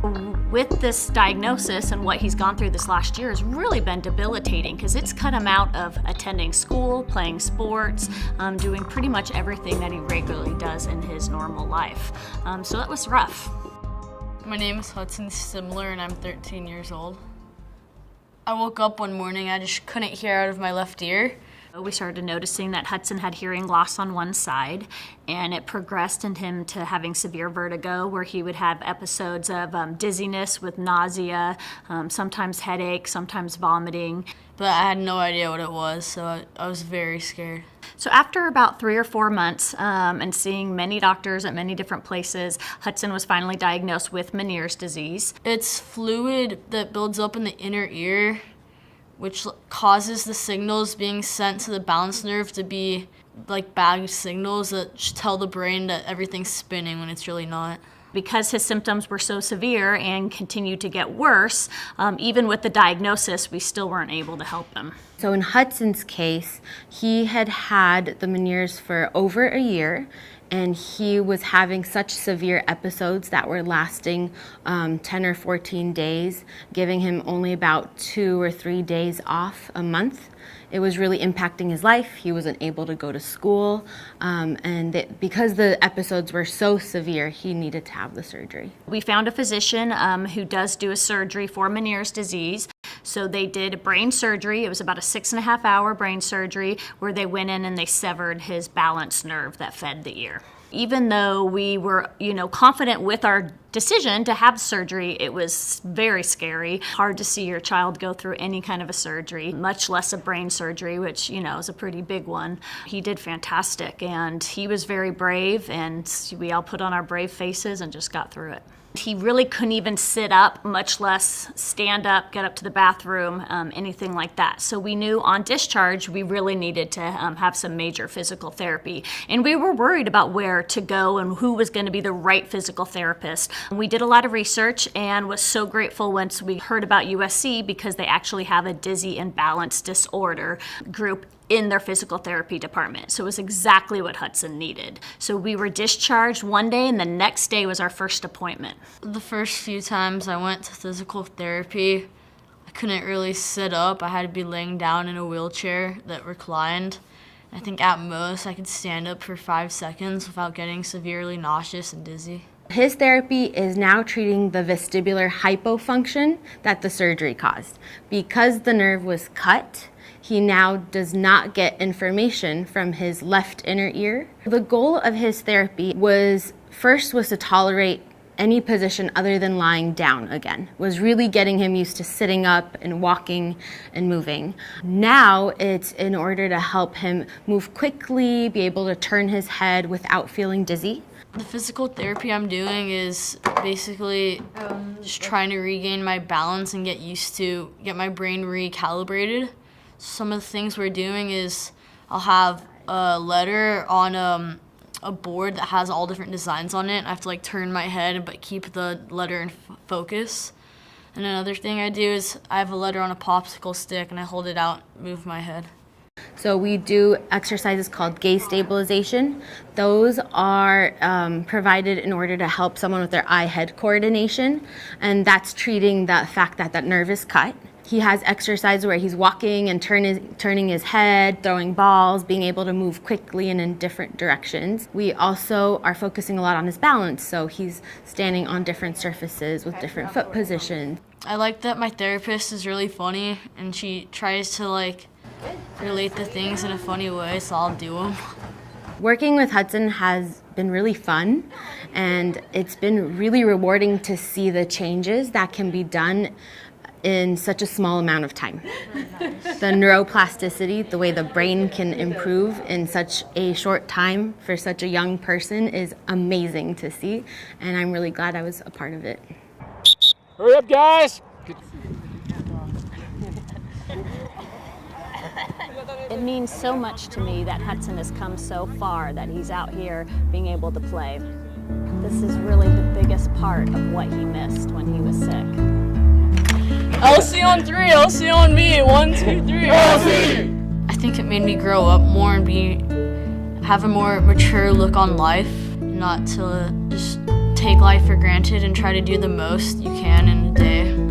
With this diagnosis and what he's gone through this last year has really been debilitating because it's cut him out of attending school, playing sports, doing pretty much everything that he regularly does in his normal life. So that was rough. My name is Hudson Thursday and I'm 13 years old. I woke up one morning, I just couldn't hear out of my left ear. We started noticing that Hudson had hearing loss on one side, and it progressed into him to having severe vertigo, where he would have episodes of dizziness with nausea, sometimes headache, sometimes vomiting. But I had no idea what it was, so I was very scared. So after about 3 or 4 months and seeing many doctors at many different places, Hudson was finally diagnosed with Meniere's disease. It's fluid that builds up in the inner ear, which causes the signals being sent to the balance nerve to be like bagged signals that tell the brain that everything's spinning when it's really not. Because his symptoms were so severe and continued to get worse, even with the diagnosis, we still weren't able to help him. So in Hudson's case, he had had the Meniere's for over a year, and he was having such severe episodes that were lasting 10 or 14 days, giving him only about 2 or 3 days off a month. It was really impacting his life. He wasn't able to go to school, because the episodes were so severe, he needed to have the surgery. We found a physician who does do a surgery for Meniere's disease. So they did brain surgery. It was about a 6.5 hour brain surgery where they went in and they severed his balance nerve that fed the ear. Even though we were, confident with our decision to have surgery, it was very scary. Hard to see your child go through any kind of a surgery, much less a brain surgery, which, is a pretty big one. He did fantastic, and he was very brave, and we all put on our brave faces and just got through it. He really couldn't even sit up, much less stand up, get up to the bathroom, anything like that. So we knew on discharge we really needed to have some major physical therapy. And we were worried about where to go and who was going to be the right physical therapist. We did a lot of research and was so grateful once we heard about USC because they actually have a dizzy and balance disorder group in their physical therapy department. So it was exactly what Hudson needed. So we were discharged one day and the next day was our first appointment. The first few times I went to physical therapy, I couldn't really sit up. I had to be laying down in a wheelchair that reclined. I think at most I could stand up for 5 seconds without getting severely nauseous and dizzy. His therapy is now treating the vestibular hypofunction that the surgery caused. Because the nerve was cut, he now does not get information from his left inner ear. The goal of his therapy was to tolerate any position other than lying down again. Was really getting him used to sitting up and walking and moving. Now it's in order to help him move quickly, be able to turn his head without feeling dizzy. The physical therapy I'm doing is basically just trying to regain my balance and get my brain recalibrated. Some of the things we're doing is I'll have a letter on a board that has all different designs on it. I have to turn my head but keep the letter in focus. And another thing I do is I have a letter on a popsicle stick and I hold it out, move my head. So we do exercises called gaze stabilization. Those are provided in order to help someone with their eye-head coordination, and that's treating the fact that that nerve is cut. He has exercises where he's walking and turning his head, throwing balls, being able to move quickly and in different directions. We also are focusing a lot on his balance, so he's standing on different surfaces with different foot positions. I like that my therapist is really funny and she tries to relate the things in a funny way, so I'll do them. Working with Hudson has been really fun, and it's been really rewarding to see the changes that can be done in such a small amount of time. The neuroplasticity, the way the brain can improve in such a short time for such a young person is amazing to see, and I'm really glad I was a part of it. Hurry up, guys! It means so much to me that Hudson has come so far, that he's out here being able to play. This is really the biggest part of what he missed when he was sick. LC on 3, LC on me, 1, 2, 3, LC! I think it made me grow up more and have a more mature look on life, not to just take life for granted and try to do the most you can in a day.